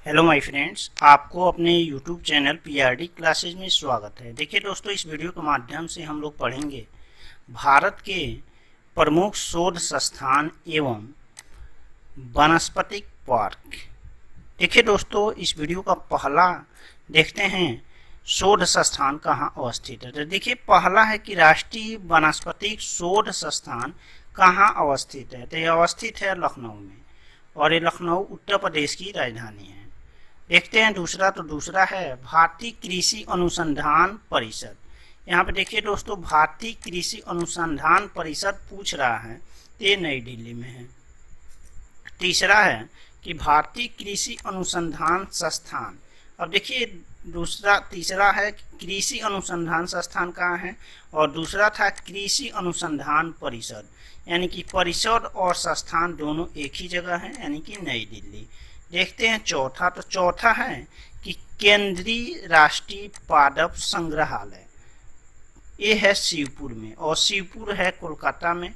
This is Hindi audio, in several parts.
हेलो माय फ्रेंड्स, आपको अपने यूट्यूब चैनल पीआरडी क्लासेज में स्वागत है। देखिए दोस्तों, इस वीडियो के माध्यम से हम लोग पढ़ेंगे भारत के प्रमुख शोध संस्थान एवं वानस्पतिक पार्क। देखिए दोस्तों, इस वीडियो का पहला देखते हैं शोध संस्थान कहाँ अवस्थित है। तो देखिए, पहला है कि राष्ट्रीय वानस्पतिक शोध संस्थान कहाँ अवस्थित है। तो ये अवस्थित है लखनऊ में, और ये लखनऊ उत्तर प्रदेश की राजधानी है। देखते हैं दूसरा है भारतीय कृषि अनुसंधान परिषद। यहाँ पे देखिए दोस्तों, भारतीय कृषि अनुसंधान परिषद पूछ रहा है, ये नई दिल्ली में है। तीसरा है कि भारतीय कृषि अनुसंधान संस्थान। अब देखिए, तीसरा है कृषि अनुसंधान संस्थान कहाँ है, और दूसरा था कृषि अनुसंधान परिषद, यानी कि परिषद और संस्थान दोनों एक ही जगह है, यानी कि नई दिल्ली। देखते हैं चौथा। तो चौथा है कि केंद्रीय राष्ट्रीय पादप संग्रहालय, ये है शिवपुर में, और शिवपुर है कोलकाता में।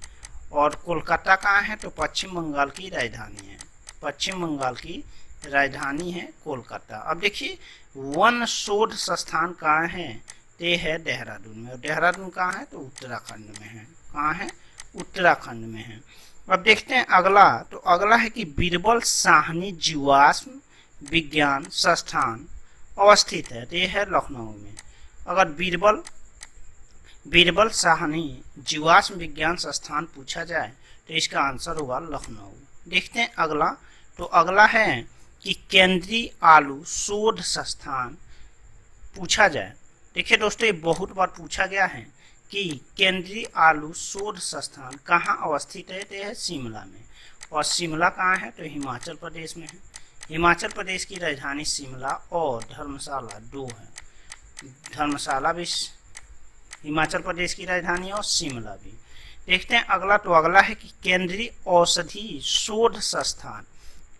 और कोलकाता कहाँ है, तो पश्चिम बंगाल की राजधानी है। पश्चिम बंगाल की राजधानी है कोलकाता। अब देखिए, वन शोध संस्थान कहाँ है, ते है देहरादून में। और देहरादून कहाँ है, तो उत्तराखंड में है। कहाँ है, उत्तराखंड में है। अब देखते हैं अगला। तो अगला है कि बीरबल साहनी जीवाश्म विज्ञान संस्थान अवस्थित है, तो ये है लखनऊ में। अगर बीरबल साहनी जीवाश्म विज्ञान संस्थान पूछा जाए तो इसका आंसर होगा लखनऊ। देखते हैं अगला। तो अगला है कि केंद्रीय आलू शोध संस्थान पूछा जाए। देखिए दोस्तों, ये बहुत बार पूछा गया है कि केंद्रीय आलू शोध संस्थान कहाँ अवस्थित है, तो है शिमला में। और शिमला कहाँ है, तो हिमाचल प्रदेश में है। हिमाचल प्रदेश की राजधानी शिमला, और धर्मशाला दो है। धर्मशाला भी हिमाचल प्रदेश की राजधानी, और शिमला भी। देखते हैं अगला। तो अगला है कि केंद्रीय औषधि शोध संस्थान।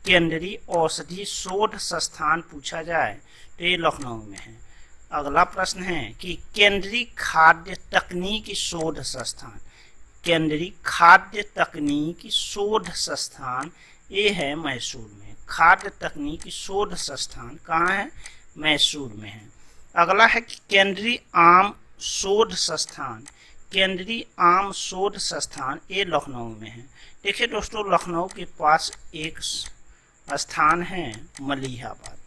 केंद्रीय औषधि शोध संस्थान पूछा जाए तो ये लखनऊ में है। अगला प्रश्न है कि केंद्रीय खाद्य तकनीकी शोध संस्थान। केंद्रीय खाद्य तकनीकी शोध संस्थान ये है मैसूर में। खाद्य तकनीकी शोध संस्थान कहाँ है, मैसूर में है। अगला है कि केंद्रीय आम शोध संस्थान। केंद्रीय आम शोध संस्थान ये लखनऊ में है। देखिए दोस्तों, लखनऊ के पास एक स्थान है मलिहाबाद।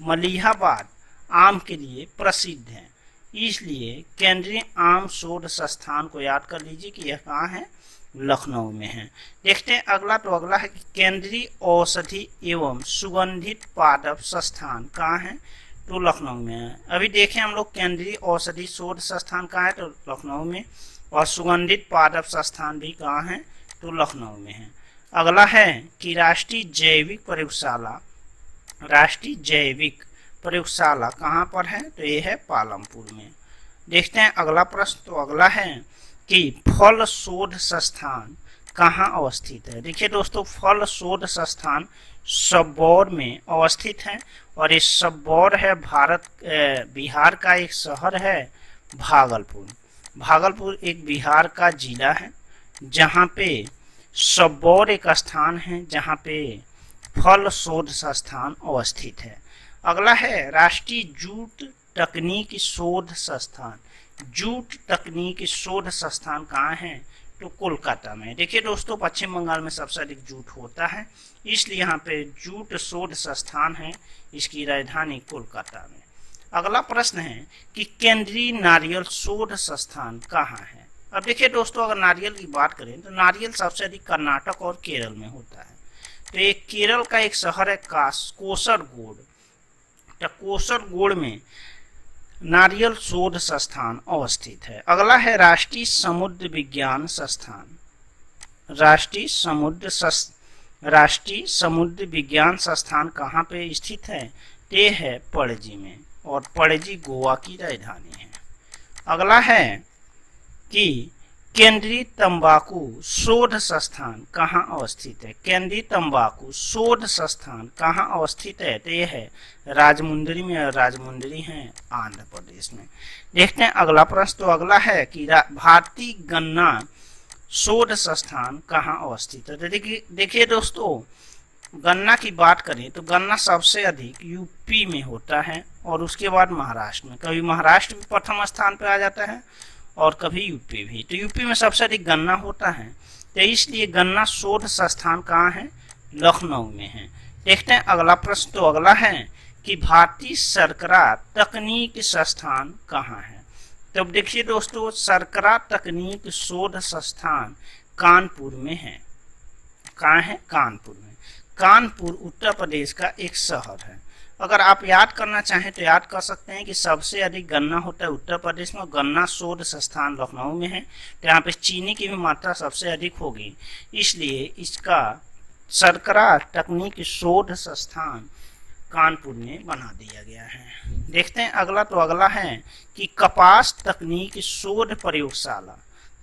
मलिहाबाद आम के लिए प्रसिद्ध है, इसलिए केंद्रीय आम शोध संस्थान को याद कर लीजिए कि यह कहाँ है, लखनऊ में है। देखते हैं अगला। तो अगला है कि केंद्रीय औषधि एवं सुगंधित पादप संस्थान कहाँ है, तो लखनऊ में है। अभी देखें हम लोग, केंद्रीय औषधि शोध संस्थान कहाँ है, तो लखनऊ में। और सुगंधित पादप संस्थान भी कहाँ है, तो लखनऊ में है। अगला है कि राष्ट्रीय जैविक प्रयोगशाला कहाँ पर है, तो ये है पालमपुर में। देखते हैं अगला प्रश्न। तो अगला है कि फल शोध संस्थान कहाँ अवस्थित है। देखिए दोस्तों, फल शोध संस्थान सबौर में अवस्थित है, और ये सबौर है बिहार का एक शहर है भागलपुर। भागलपुर एक बिहार का जिला है, जहाँ पे सबौर एक स्थान है जहाँ पे फल शोध संस्थान अवस्थित है। अगला है राष्ट्रीय जूट तकनीकी शोध संस्थान। जूट तकनीकी शोध संस्थान कहाँ है, तो कोलकाता में। देखिए दोस्तों, पश्चिम बंगाल में सबसे अधिक जूट होता है, इसलिए यहाँ पे जूट शोध संस्थान है, इसकी राजधानी कोलकाता में। अगला प्रश्न है कि केंद्रीय नारियल शोध संस्थान कहाँ है। अब देखिए दोस्तों, अगर नारियल की बात करें तो नारियल सबसे अधिक कर्नाटक और केरल में होता है। तो ये केरल का एक शहर है कोसरगोड। तो कोसरगोड में नारियल शोध संस्थान अवस्थित है। अगला है राष्ट्रीय समुद्र विज्ञान संस्थान। राष्ट्रीय समुद्र विज्ञान संस्थान कहाँ पे स्थित है, ते है पणजी में, और पणजी गोवा की राजधानी है। अगला है कि केंद्रीय तंबाकू शोध संस्थान कहाँ अवस्थित है। केंद्रीय तंबाकू शोध संस्थान कहाँ अवस्थित है, तो यह है राजमुंदरी में, और राजमुंदरी है आंध्र प्रदेश में। देखते हैं अगला प्रश्न। तो अगला है कि भारतीय गन्ना शोध संस्थान कहाँ अवस्थित है। तो देखिए दोस्तों, गन्ना की बात करें तो गन्ना सबसे अधिक यूपी में होता है और उसके बाद महाराष्ट्र में। कभी महाराष्ट्र भी प्रथम स्थान पर आ जाता है और कभी यूपी भी। तो यूपी में सबसे अधिक गन्ना होता है, तो इसलिए गन्ना शोध संस्थान कहाँ है? लखनऊ में है। देखते हैं अगला प्रश्न। तो अगला है कि भारतीय शर्करा तकनीक संस्थान कहाँ है? तो अब देखिए दोस्तों, शर्करा तकनीक शोध संस्थान कानपुर में है। कहाँ है? कानपुर में। कानपुर उत्तर प्रदेश का एक शहर है। अगर आप याद करना चाहें तो याद कर सकते हैं कि सबसे अधिक गन्ना होता है उत्तर प्रदेश में, गन्ना शोध संस्थान लखनऊ में है। तो यहाँ पे चीनी की भी मात्रा सबसे अधिक होगी, इसलिए इसका शर्करा तकनीक शोध संस्थान कानपुर में बना दिया गया है। देखते हैं अगला। तो अगला है कि कपास तकनीक शोध प्रयोगशाला,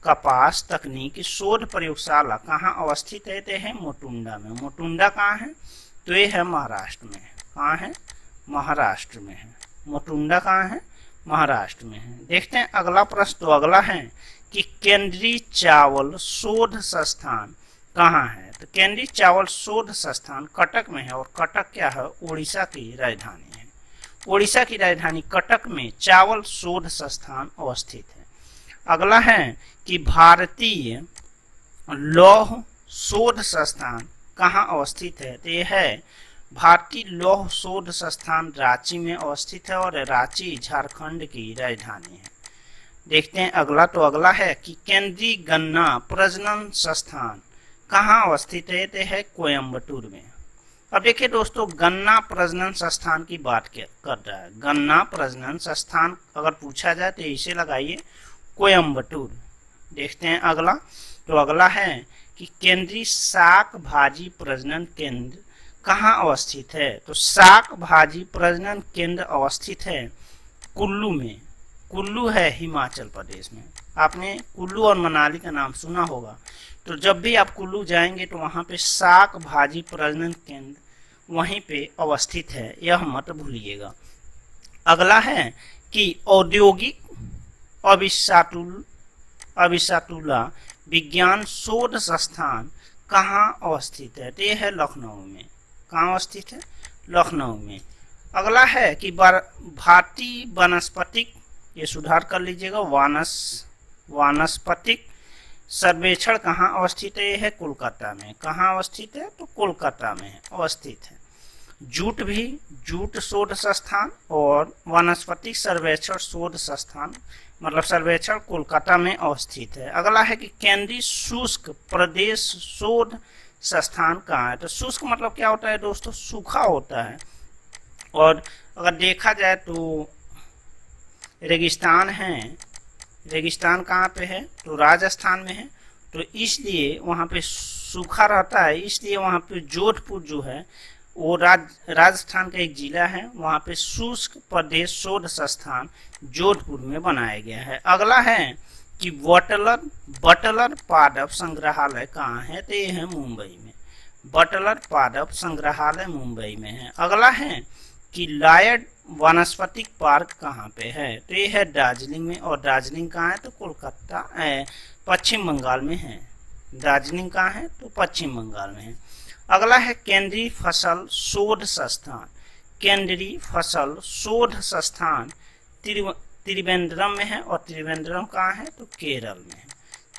कपास तकनीक शोध प्रयोगशाला कहाँ अवस्थित है? तो है मोटुंडा में। मोटुंडा कहाँ है? तो ये है महाराष्ट्र में। कहाँ है? महाराष्ट्र में है। मोटुंडा कहाँ है? महाराष्ट्र में है। देखते हैं अगला प्रश्न। तो अगला है कि केंद्रीय चावल शोध संस्थान कहाँ है? तो केंद्रीय चावल शोध संस्थान कटक में है, और कटक क्या है? उड़ीसा की राजधानी है। उड़ीसा की राजधानी कटक में चावल शोध संस्थान अवस्थित है। अगला है कि भारतीय लौह शोध संस्थान कहाँ अवस्थित है? तो यह है भारतीय लौह शोध संस्थान रांची में अवस्थित है, और रांची झारखंड की राजधानी है। देखते हैं अगला। तो अगला है कि केंद्रीय गन्ना प्रजनन संस्थान कहाँ अवस्थित है? तो है कोयम्बटूर में। अब देखिए दोस्तों, गन्ना प्रजनन संस्थान की बात कर रहा है। गन्ना प्रजनन संस्थान अगर पूछा जाए तो इसे लगाइए कोयम्बटूर। देखते हैं अगला। तो अगला है कि केंद्रीय शाक भाजी प्रजनन केंद्र कहाँ अवस्थित है? तो शाक भाजी प्रजनन केंद्र अवस्थित है कुल्लू में। कुल्लू है हिमाचल प्रदेश में। आपने कुल्लू और मनाली का नाम सुना होगा, तो जब भी आप कुल्लू जाएंगे तो वहाँ पे शाक भाजी प्रजनन केंद्र वहीं पे अवस्थित है, यह मत भूलिएगा। अगला है कि औद्योगिक अविशातुला विज्ञान शोध संस्थान कहाँ अवस्थित है? तो यह है लखनऊ में। कहाँ अवस्थित है? लखनऊ में। अगला है कि भारतीय वानस्पतिक, ये सुधार कर लीजिएगा, वानस्पतिक सर्वेक्षण कहाँ अवस्थित है? यह है कोलकाता में। कहाँ अवस्थित है? तो कोलकाता में अवस्थित है। जूट शोध संस्थान और वानस्पतिक सर्वेक्षण शोध संस्थान मतलब सर्वेक्षण कोलकाता में अवस्थित है। अगला है कि केंद्रीय शुष्क प्रदेश शोध संस्थान कहाँ है? तो शुष्क मतलब क्या होता है दोस्तों? सूखा होता है। और अगर देखा जाए तो रेगिस्तान है। रेगिस्तान कहाँ पे है? तो राजस्थान में है। तो इसलिए वहाँ पे सूखा रहता है, इसलिए वहाँ पे जोधपुर जो है वो राजस्थान का एक जिला है, वहाँ पे शुष्क प्रदेश शोध संस्थान जोधपुर में बनाया गया है। अगला है कि बटलर पादप संग्रहालय कहाँ है? तो ये है मुंबई में। बटलर पादप संग्रहालय मुंबई में है। अगला है कि लायड वानस्पतिक पार्क कहाँ पे है? तो ये है दार्जिलिंग में। और दार्जिलिंग कहाँ है? तो कोलकाता पश्चिम बंगाल में है। दार्जिलिंग कहाँ है? तो पश्चिम बंगाल में है। अगला है केंद्रीय फसल शोध संस्थान। केंद्रीय फसल शोध संस्थान त्रिवेंद्रम में है। और त्रिवेंद्रम कहाँ है? तो केरल में है।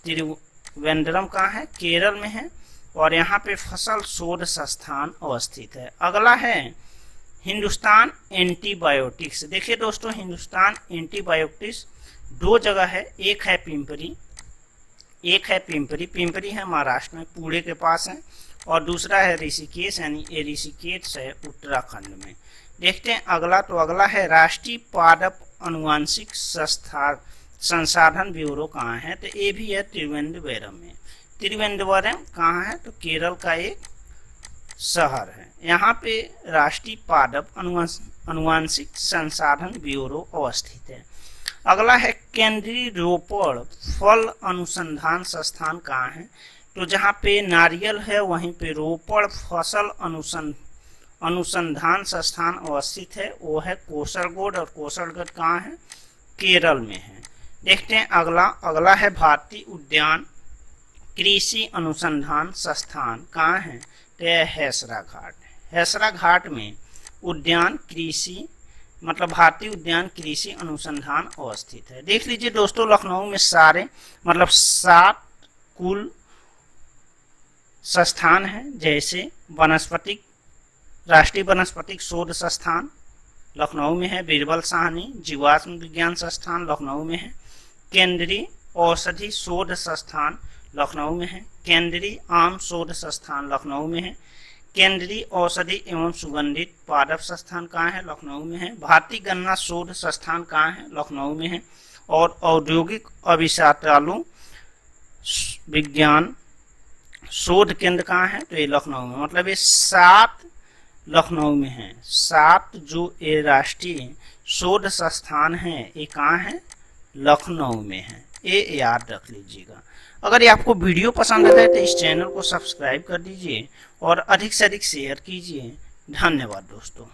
त्रिवेंद्रम कहाँ है? केरल में है। और यहाँ पे फसल शोध संस्थान अवस्थित है। अगला है हिंदुस्तान एंटीबायोटिक्स। देखिए दोस्तों, हिंदुस्तान एंटीबायोटिक्स दो जगह है, एक है पिंपरी, पिंपरी है महाराष्ट्र में, पुणे के पास है, और दूसरा है ऋषिकेश, यानी ये ऋषिकेश है उत्तराखंड में। देखते हैं अगला। तो अगला है राष्ट्रीय पादप अनुवांशिक संसाधन ब्यूरो कहाँ है? तो ये भी है त्रिवेंद्रवरम में। त्रिवेंद्रवरम कहाँ है? तो केरल का एक शहर है। यहाँ पे राष्ट्रीय पादप अनुवांशिक संसाधन ब्यूरो अवस्थित है। अगला है केंद्रीय रोपड़ फल अनुसंधान संस्थान कहाँ है? तो जहाँ पे नारियल है वहीं पे रोपड़ फसल अनुसंधान संस्थान अवस्थित है, वो है कोसलगढ़। और कोसलगढ़ कहाँ है? केरल में है। देखते हैं अगला है भारतीय उद्यान कृषि अनुसंधान संस्थान कहाँ है? तो यह हैसरा घाट। हैसरा घाट में उद्यान कृषि मतलब भारतीय उद्यान कृषि अनुसंधान अवस्थित है। देख लीजिए दोस्तों, लखनऊ में सारे मतलब 7 कुल संस्थान हैं, जैसे वनस्पतिक राष्ट्रीय वनस्पतिक शोध संस्थान लखनऊ में है, बीरबल साहनी जीवाश्म विज्ञान संस्थान लखनऊ में है, केंद्रीय औषधि शोध संस्थान लखनऊ में है, केंद्रीय आम शोध संस्थान लखनऊ में है, केंद्रीय औषधि एवं सुगंधित पादप संस्थान कहाँ है? लखनऊ में है। भारतीय गन्ना शोध संस्थान कहाँ है? लखनऊ में है। और औद्योगिक अभियंत्रण विज्ञान शोध केंद्र कहाँ है? तो ये लखनऊ में। मतलब ये 7 लखनऊ में है। 7 जो ये राष्ट्रीय शोध संस्थान है ये कहाँ है? लखनऊ में है। ये याद रख लीजिएगा। अगर ये आपको वीडियो पसंद आता है तो इस चैनल को सब्सक्राइब कर दीजिए और अधिक से अधिक शेयर कीजिए। धन्यवाद दोस्तों।